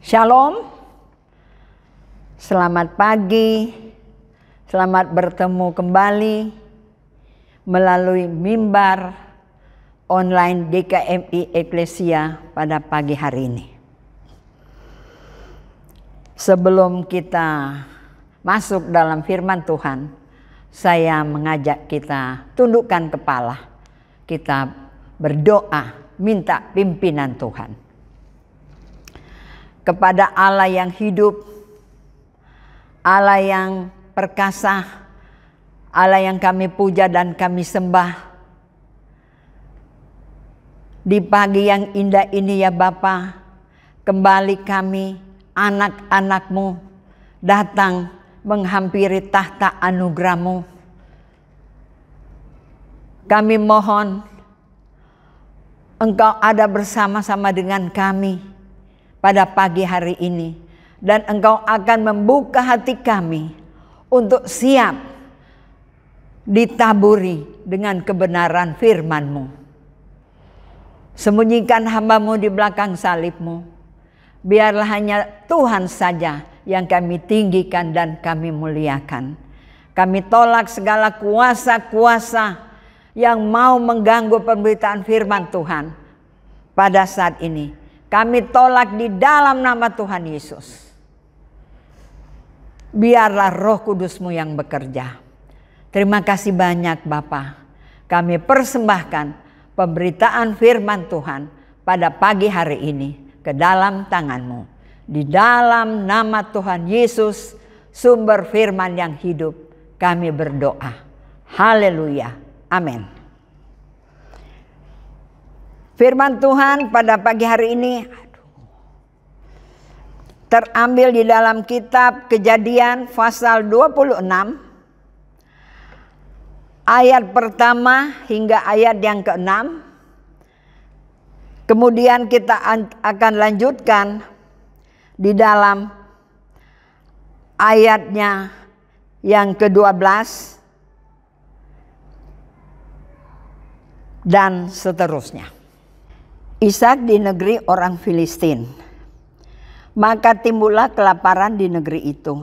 Shalom, selamat pagi, selamat bertemu kembali melalui mimbar online GKMI Eklesia pada pagi hari ini. Sebelum kita masuk dalam firman Tuhan, saya mengajak kita tundukkan kepala, kita berdoa minta pimpinan Tuhan. Kepada Allah yang hidup, Allah yang perkasa, Allah yang kami puja dan kami sembah. Di pagi yang indah ini ya Bapa, kembali kami anak-anak-Mu datang menghampiri tahta anugerah-Mu. Kami mohon Engkau ada bersama-sama dengan kami pada pagi hari ini, dan Engkau akan membuka hati kami untuk siap ditaburi dengan kebenaran firman-Mu. Sembunyikan hamba-Mu di belakang salib-Mu. Biarlah hanya Tuhan saja yang kami tinggikan dan kami muliakan. Kami tolak segala kuasa-kuasa yang mau mengganggu pemberitaan firman Tuhan pada saat ini. Kami tolak di dalam nama Tuhan Yesus. Biarlah Roh Kudus-Mu yang bekerja. Terima kasih banyak Bapa. Kami persembahkan pemberitaan firman Tuhan pada pagi hari ini ke dalam tangan-Mu. Di dalam nama Tuhan Yesus, sumber firman yang hidup, kami berdoa. Haleluya. Amin. Firman Tuhan pada pagi hari ini terambil di dalam kitab Kejadian pasal 26 ayat pertama hingga ayat yang ke-6. Kemudian kita akan lanjutkan di dalam ayatnya yang ke-12 dan seterusnya. Ishak di negeri orang Filistin. Maka timbullah kelaparan di negeri itu.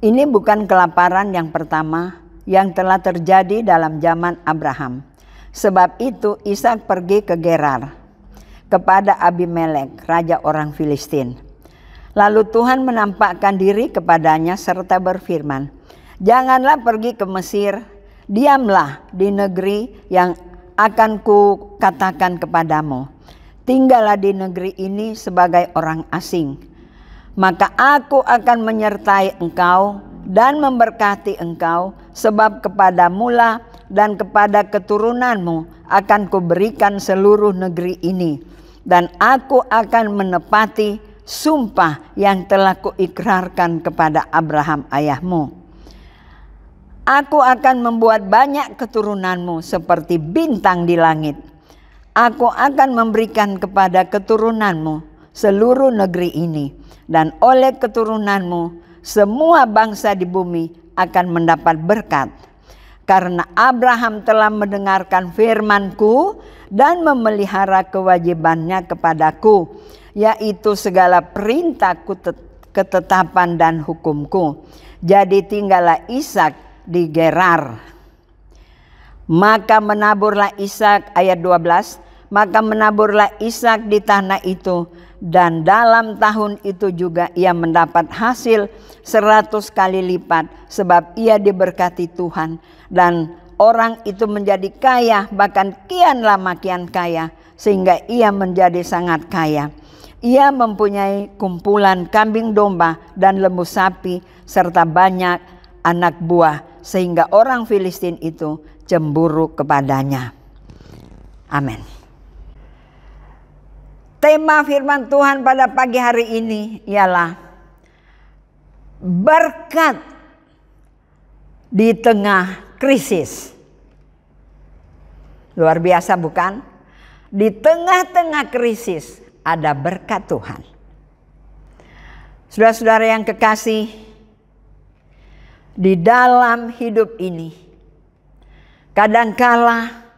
Ini bukan kelaparan yang pertama yang telah terjadi dalam zaman Abraham. Sebab itu Ishak pergi ke Gerar kepada Abimelek, raja orang Filistin. Lalu Tuhan menampakkan diri kepadanya serta berfirman, "Janganlah pergi ke Mesir, diamlah di negeri yang akan kukatakan kepadamu. Tinggallah di negeri ini sebagai orang asing. Maka aku akan menyertai engkau dan memberkati engkau, sebab kepadamulah dan kepada keturunanmu akan kuberikan seluruh negeri ini. Dan aku akan menepati sumpah yang telah kuikrarkan kepada Abraham ayahmu. Aku akan membuat banyak keturunanmu seperti bintang di langit. Aku akan memberikan kepada keturunanmu seluruh negeri ini, dan oleh keturunanmu semua bangsa di bumi akan mendapat berkat. Karena Abraham telah mendengarkan firman-Ku dan memelihara kewajibannya kepadaku, yaitu segala perintah-Ku, ketetapan dan hukum-Ku. Jadi tinggallah Ishak di Gerar. Maka menaburlah Ishak," ayat 12, "maka menaburlah Ishak di tanah itu, dan dalam tahun itu juga ia mendapat hasil 100 kali lipat, sebab ia diberkati Tuhan. Dan orang itu menjadi kaya, bahkan kian lama kian kaya, sehingga ia menjadi sangat kaya. Ia mempunyai kumpulan kambing domba dan lembu sapi, serta banyak anak buah, sehingga orang Filistin itu cemburu kepadanya." Amin. Tema firman Tuhan pada pagi hari ini ialah berkat di tengah krisis. Luar biasa bukan? Di tengah-tengah krisis ada berkat Tuhan. Saudara-saudara yang kekasih, di dalam hidup ini kadangkala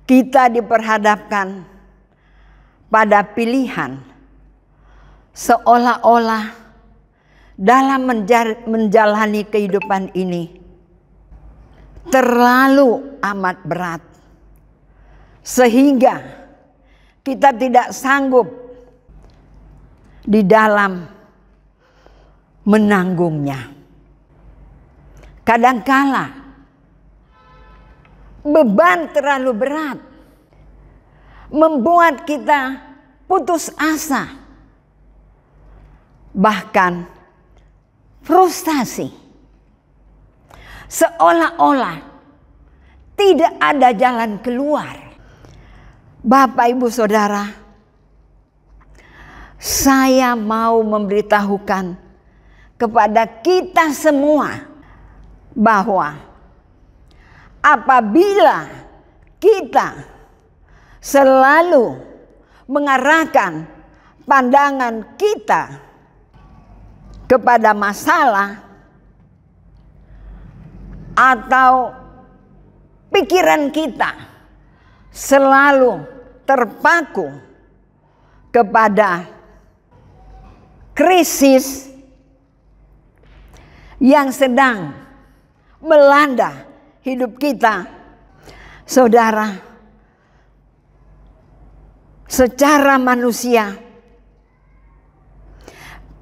kita diperhadapkan pada pilihan seolah-olah dalam menjalani kehidupan ini terlalu amat berat, sehingga kita tidak sanggup di dalam menanggungnya. Kadangkala beban terlalu berat membuat kita putus asa, bahkan frustasi, seolah-olah tidak ada jalan keluar. Bapak, Ibu, Saudara, saya mau memberitahukan kepada kita semua bahwa apabila kita selalu mengarahkan pandangan kita kepada masalah atau pikiran kita selalu terpaku kepada krisis yang sedang melanda hidup kita, saudara, secara manusia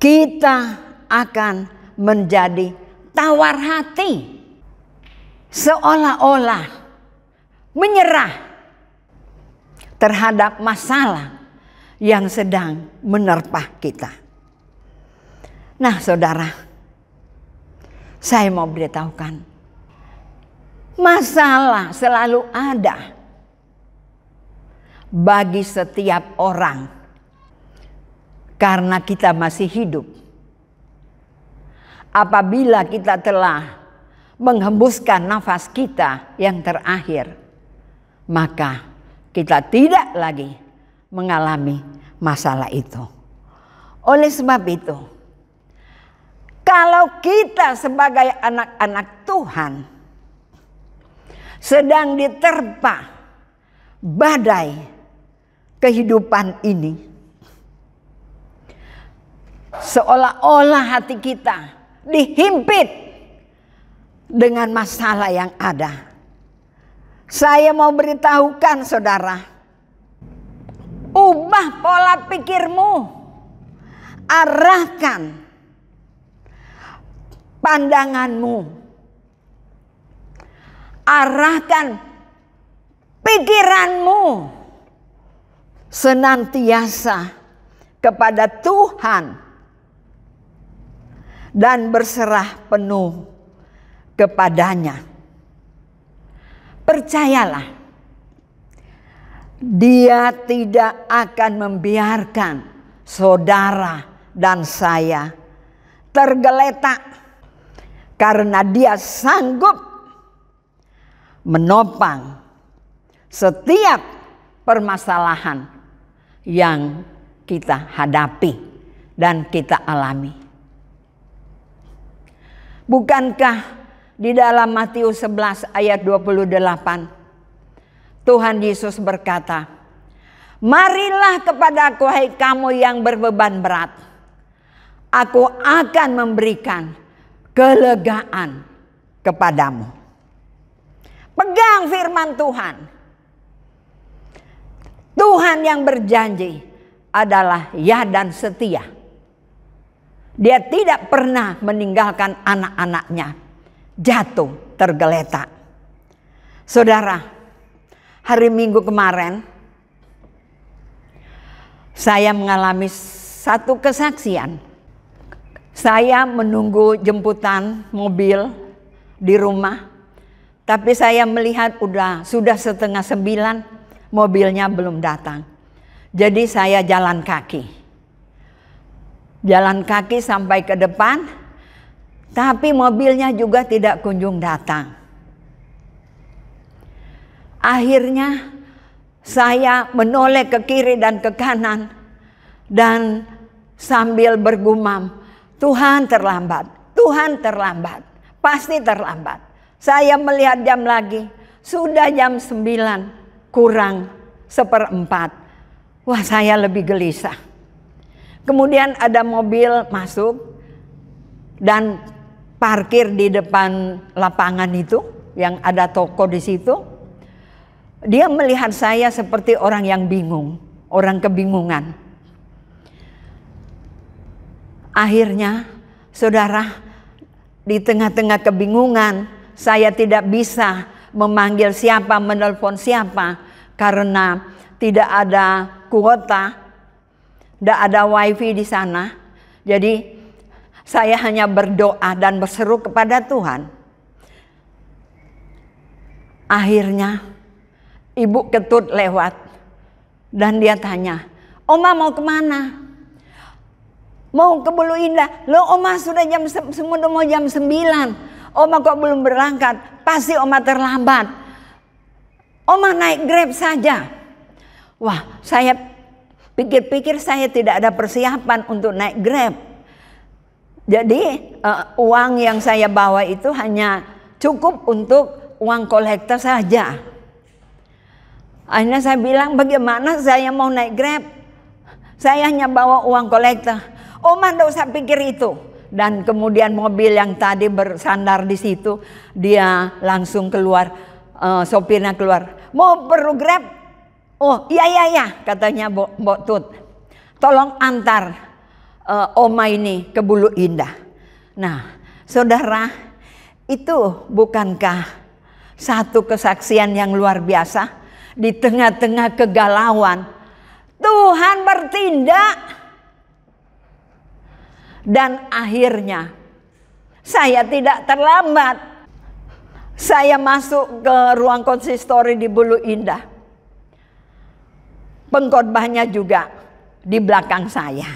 kita akan menjadi tawar hati, seolah-olah menyerah terhadap masalah yang sedang menerpa kita. Nah, saudara, saya mau beritahukan, masalah selalu ada bagi setiap orang karena kita masih hidup. Apabila kita telah menghembuskan nafas kita yang terakhir, maka kita tidak lagi mengalami masalah itu. Oleh sebab itu, kalau kita sebagai anak-anak Tuhan sedang diterpa badai kehidupan ini, seolah-olah hati kita dihimpit dengan masalah yang ada. Saya mau beritahukan, saudara, ubah pola pikirmu, arahkan pandanganmu, arahkan pikiranmu senantiasa kepada Tuhan dan berserah penuh kepadanya. Percayalah, Dia tidak akan membiarkan saudara dan saya tergeletak, karena Dia sanggup menopang setiap permasalahan yang kita hadapi dan kita alami. Bukankah di dalam Matius 11 ayat 28 Tuhan Yesus berkata, "Marilah kepadaku hai kamu yang berbeban berat, aku akan memberikan kelegaan kepadamu." Pegang firman Tuhan. Tuhan yang berjanji adalah ya dan setia. Dia tidak pernah meninggalkan anak-anaknya jatuh tergeletak. Saudara, hari Minggu kemarin saya mengalami satu kesaksian. Saya menunggu jemputan mobil di rumah, tapi saya melihat sudah 8:30, mobilnya belum datang. Jadi saya jalan kaki. Jalan kaki sampai ke depan, tapi mobilnya juga tidak kunjung datang. Akhirnya saya menoleh ke kiri dan ke kanan dan sambil bergumam, Tuhan terlambat, Tuhan terlambat, pasti terlambat. Saya melihat jam lagi, sudah jam 9 kurang 1/4. Wah, saya lebih gelisah. Kemudian ada mobil masuk dan parkir di depan lapangan itu yang ada toko di situ. Dia melihat saya seperti orang yang bingung, orang kebingungan. Akhirnya, saudara, di tengah-tengah kebingungan, saya tidak bisa memanggil siapa, menelpon siapa, karena tidak ada kuota. Tidak ada wifi di sana. Jadi saya hanya berdoa dan berseru kepada Tuhan. Akhirnya ibu Ketut lewat. Dan dia tanya, "Oma mau kemana?" "Mau ke Bulu Indah." "Loh, Oma sudah mau jam 9. Oma kok belum berangkat? Pasti Oma terlambat. Oma naik Grab saja." Wah, saya pikir-pikir saya tidak ada persiapan untuk naik Grab. Jadi uang yang saya bawa itu hanya cukup untuk uang kolektor saja. Akhirnya saya bilang, "Bagaimana saya mau naik Grab? Saya hanya bawa uang kolektor." "Oma tidak usah pikir itu." Dan kemudian mobil yang tadi bersandar di situ, dia langsung keluar, sopirnya keluar. "Mau perlu Grab?" "Oh iya, katanya Mbok Tut. Tolong antar Oma ini ke Bulu Indah." Nah, saudara, itu bukankah satu kesaksian yang luar biasa? Di tengah-tengah kegalauan, Tuhan bertindak. Dan akhirnya, saya tidak terlambat. Saya masuk ke ruang konsistori di Bulu Indah. Pengkhotbahnya juga di belakang saya.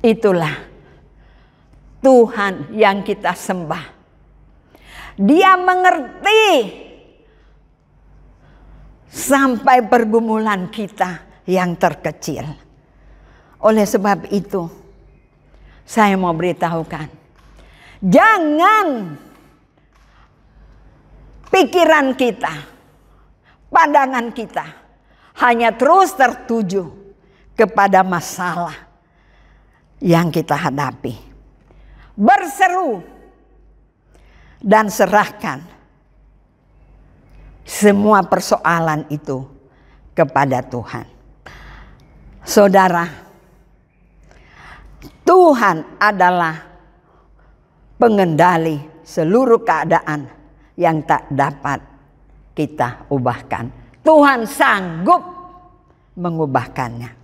Itulah Tuhan yang kita sembah. Dia mengerti sampai pergumulan kita yang terkecil. Oleh sebab itu, saya mau beritahukan, jangan pikiran kita, pandangan kita hanya terus tertuju kepada masalah yang kita hadapi. Berseru dan serahkan semua persoalan itu kepada Tuhan. Saudara, Tuhan adalah pengendali seluruh keadaan yang tak dapat kita ubahkan. Tuhan sanggup mengubahkannya.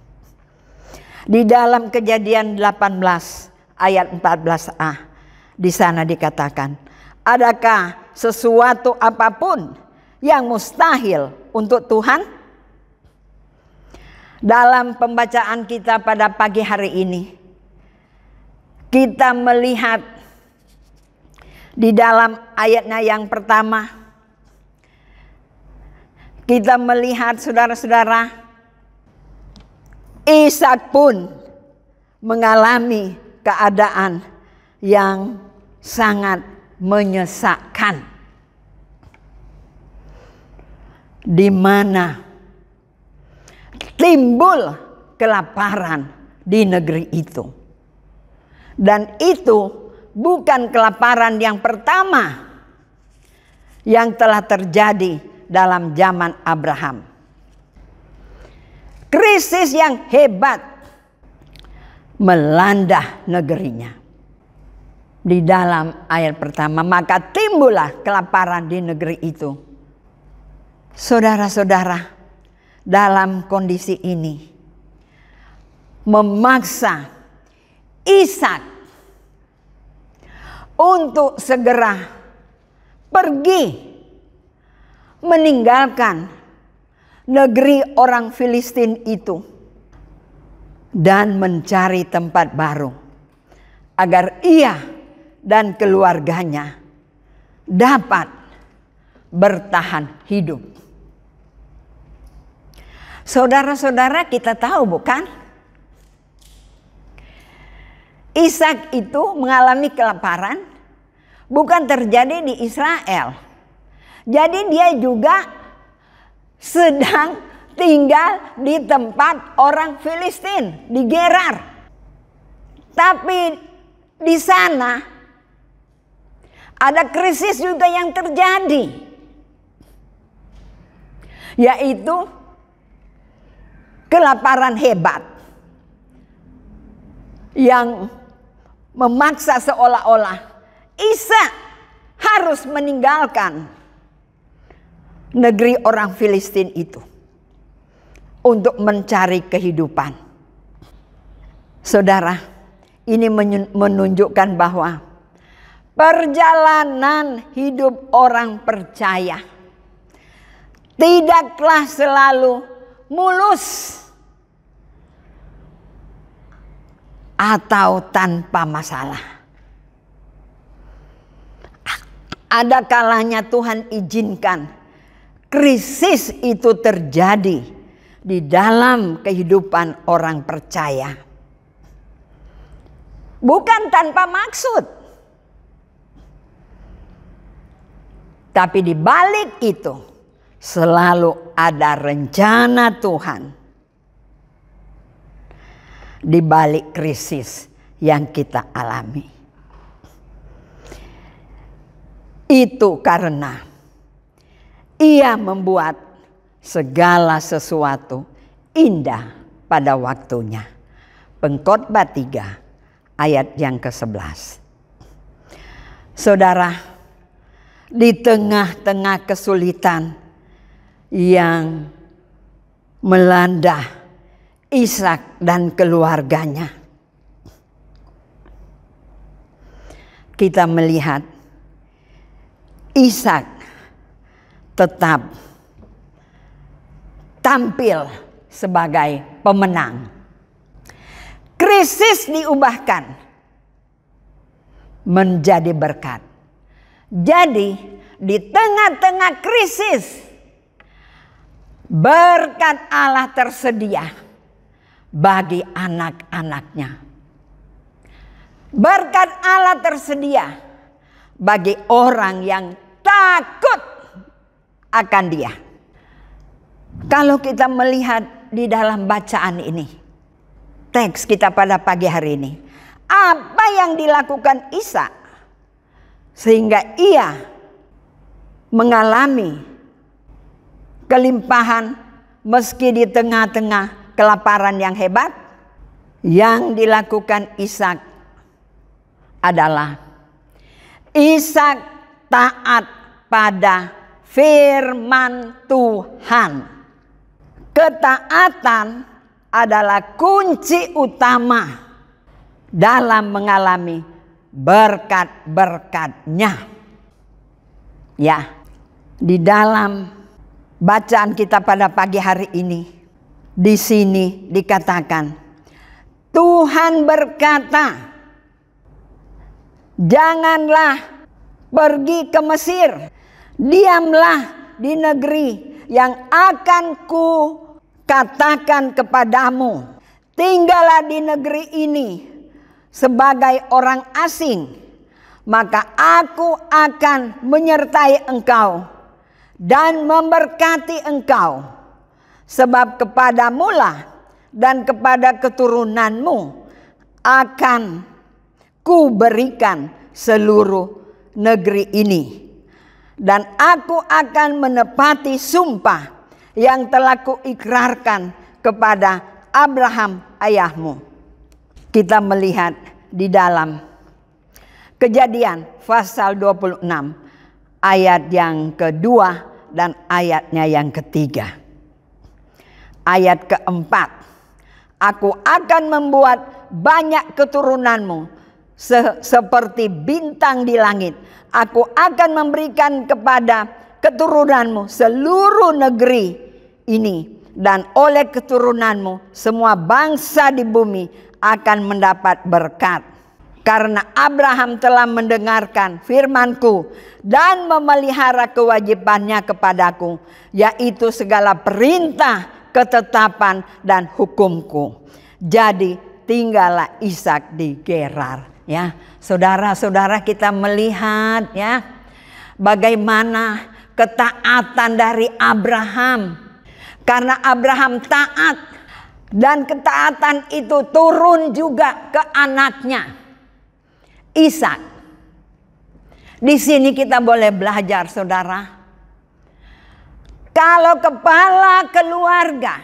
Di dalam Kejadian 18 ayat 14a, di sana dikatakan, "Adakah sesuatu apapun yang mustahil untuk Tuhan?" Dalam pembacaan kita pada pagi hari ini, kita melihat di dalam ayatnya yang pertama, kita melihat saudara-saudara, Ishak pun mengalami keadaan yang sangat menyesakkan, di mana timbul kelaparan di negeri itu. Dan itu bukan kelaparan yang pertama yang telah terjadi dalam zaman Abraham. Krisis yang hebat melanda negerinya. Di dalam ayat pertama, maka timbullah kelaparan di negeri itu. Saudara-saudara, dalam kondisi ini memaksa Ishak untuk segera pergi meninggalkan negeri orang Filistin itu dan mencari tempat baru agar ia dan keluarganya dapat bertahan hidup. Saudara-saudara, kita tahu bukan? Ishak itu mengalami kelaparan bukan terjadi di Israel. Jadi dia juga sedang tinggal di tempat orang Filistin, di Gerar. Tapi di sana ada krisis juga yang terjadi, yaitu kelaparan hebat yang memaksa seolah-olah Ishak harus meninggalkan negeri orang Filistin itu untuk mencari kehidupan. Saudara, ini menunjukkan bahwa perjalanan hidup orang percaya tidaklah selalu mulus atau tanpa masalah. Ada kalanya Tuhan izinkan krisis itu terjadi di dalam kehidupan orang percaya. Bukan tanpa maksud. Tapi di balik itu selalu ada rencana Tuhan. Di balik krisis yang kita alami. Itu karena Ia membuat segala sesuatu indah pada waktunya. Pengkhotbah 3 ayat yang ke-11. Saudara, di tengah-tengah kesulitan yang melanda Ishak dan keluarganya, kita melihat Ishak tetap tampil sebagai pemenang. Krisis diubahkan menjadi berkat. Jadi di tengah-tengah krisis, berkat Allah tersedia bagi anak-anaknya. Berkat Allah tersedia bagi orang yang takut akan Dia. Kalau kita melihat di dalam bacaan ini, teks kita pada pagi hari ini, apa yang dilakukan Ishak sehingga ia mengalami kelimpahan meski di tengah-tengah kelaparan yang hebat? Yang dilakukan Ishak adalah Ishak taat pada firman Tuhan. Ketaatan adalah kunci utama dalam mengalami berkat-berkatnya. Ya, di dalam bacaan kita pada pagi hari ini, di sini dikatakan, Tuhan berkata, janganlah pergi ke Mesir, diamlah di negeri yang akan ku katakan kepadamu. Tinggallah di negeri ini sebagai orang asing, maka aku akan menyertai engkau dan memberkati engkau. Sebab kepadamulah dan kepada keturunanmu akan ku berikan seluruh negeri ini, dan aku akan menepati sumpah yang telah kuikrarkan kepada Abraham ayahmu. Kita melihat di dalam Kejadian pasal 26 ayat yang kedua dan ayatnya yang ketiga. Ayat keempat, aku akan membuat banyak keturunanmu seperti bintang di langit. Aku akan memberikan kepada keturunanmu seluruh negeri ini, dan oleh keturunanmu semua bangsa di bumi akan mendapat berkat. Karena Abraham telah mendengarkan firmanku dan memelihara kewajibannya kepadaku, yaitu segala perintah, ketetapan, dan hukumku. Jadi tinggallah Ishak di Gerar. Ya, saudara-saudara, kita melihat ya bagaimana ketaatan dari Abraham, Karena Abraham taat, dan ketaatan itu turun juga ke anaknya, Ishak. Di sini kita boleh belajar, saudara. Kalau kepala keluarga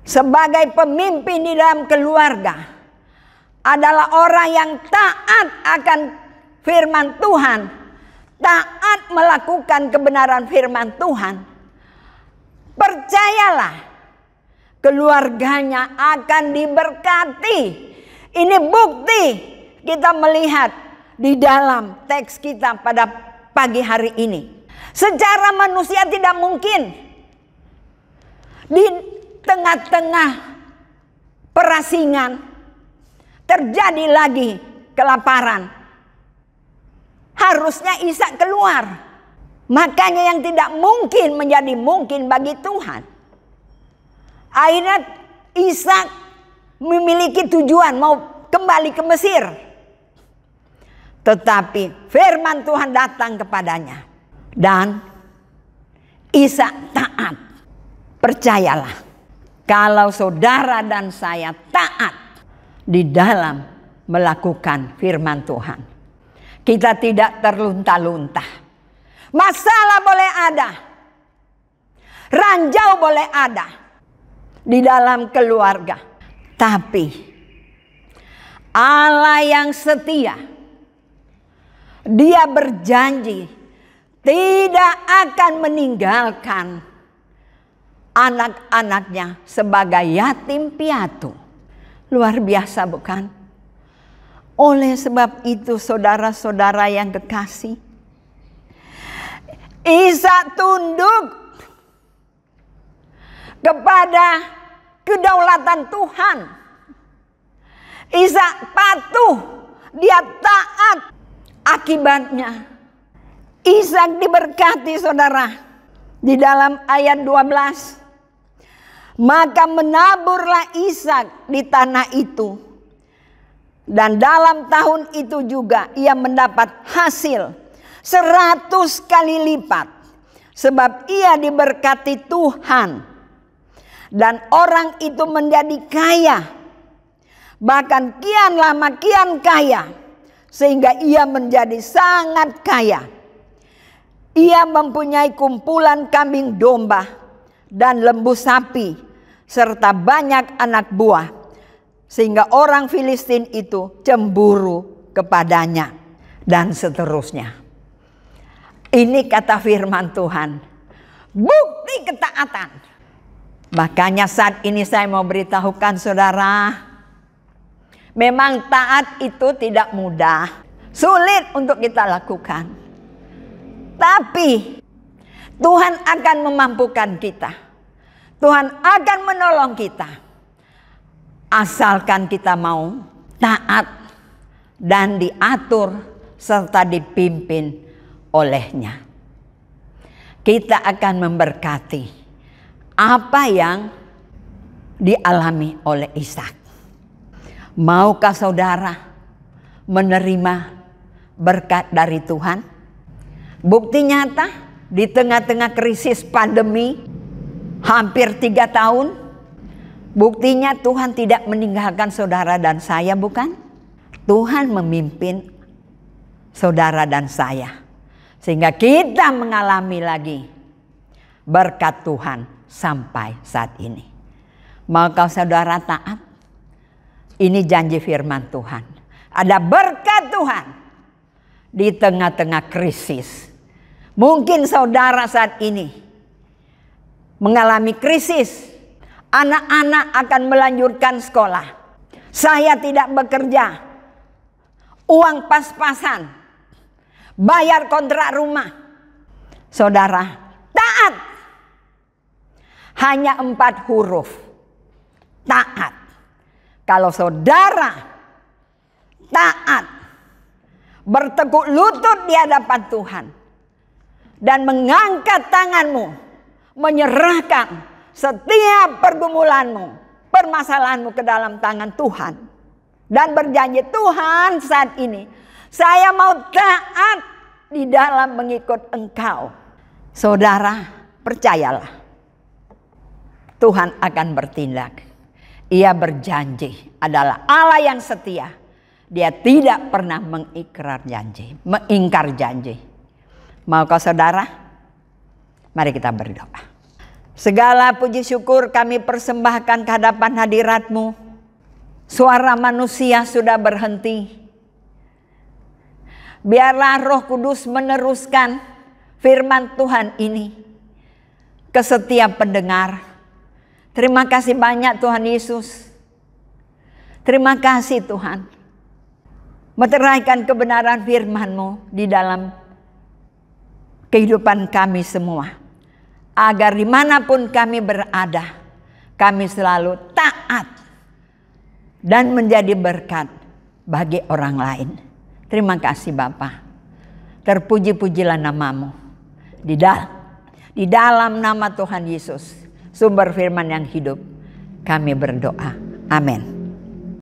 sebagai pemimpin di dalam keluarga adalah orang yang taat akan firman Tuhan, taat melakukan kebenaran firman Tuhan, percayalah keluarganya akan diberkati. Ini bukti kita melihat di dalam teks kita pada pagi hari ini. Secara manusia tidak mungkin di tengah-tengah perasingan terjadi lagi kelaparan. Harusnya Ishak keluar. Makanya yang tidak mungkin menjadi mungkin bagi Tuhan. Akhirnya Ishak memiliki tujuan mau kembali ke Mesir. Tetapi firman Tuhan datang kepadanya. Dan Ishak taat. Percayalah, kalau saudara dan saya taat di dalam melakukan firman Tuhan, kita tidak terlunta-lunta. Masalah boleh ada, ranjau boleh ada di dalam keluarga, tapi Allah yang setia, Dia berjanji tidak akan meninggalkan anak-anaknya sebagai yatim piatu. Luar biasa, bukan? Oleh sebab itu, saudara-saudara yang kekasih, Ishak tunduk kepada kedaulatan Tuhan. Ishak patuh, dia taat. Akibatnya Ishak diberkati, saudara. Di dalam ayat 12. Maka menaburlah Ishak di tanah itu. Dan dalam tahun itu juga ia mendapat hasil 100 kali lipat. Sebab ia diberkati Tuhan. Dan orang itu menjadi kaya. Bahkan kian lama kian kaya. Sehingga ia menjadi sangat kaya. Ia mempunyai kumpulan kambing domba dan lembu sapi. Serta banyak anak buah. Sehingga orang Filistin itu cemburu kepadanya. Dan seterusnya. Ini kata firman Tuhan. Bukti ketaatan. Makanya saat ini saya mau beritahukan saudara. Memang taat itu tidak mudah. Sulit untuk kita lakukan. Tapi Tuhan akan memampukan kita. Tuhan akan menolong kita. Asalkan kita mau taat dan diatur serta dipimpin olehnya. Kita akan memberkati apa yang dialami oleh Ishak. Maukah saudara menerima berkat dari Tuhan? Bukti nyata di tengah-tengah krisis pandemi hampir 3 tahun. Buktinya Tuhan tidak meninggalkan saudara dan saya, bukan? Tuhan memimpin saudara dan saya. Sehingga kita mengalami lagi berkat Tuhan sampai saat ini. Maukah saudara taat? Ini janji firman Tuhan. Ada berkat Tuhan di tengah-tengah krisis. Mungkin saudara saat ini mengalami krisis. Anak-anak akan melanjutkan sekolah. Saya tidak bekerja. Uang pas-pasan. Bayar kontrak rumah. Saudara, taat. Hanya 4 huruf. Taat. Kalau saudara taat, bertekuk lutut di hadapan Tuhan, dan mengangkat tanganmu, menyerahkan setiap pergumulanmu, permasalahanmu ke dalam tangan Tuhan, dan berjanji, Tuhan saat ini, saya mau taat di dalam mengikut Engkau. Saudara, percayalah, Tuhan akan bertindak. Ia berjanji adalah Allah yang setia. Dia tidak pernah mengingkar janji. Maukah saudara? Mari kita berdoa. Segala puji syukur kami persembahkan ke hadapan hadirat-Mu. Suara manusia sudah berhenti. Biarlah Roh Kudus meneruskan firman Tuhan ini ke setiap pendengar. Terima kasih banyak Tuhan Yesus. Terima kasih Tuhan. Meteraikan kebenaran firman-Mu di dalam kehidupan kami semua. Agar dimanapun kami berada, kami selalu taat dan menjadi berkat bagi orang lain. Terima kasih Bapa. Terpuji-pujilah nama-Mu. Di dalam nama Tuhan Yesus, sumber firman yang hidup, kami berdoa. Amin.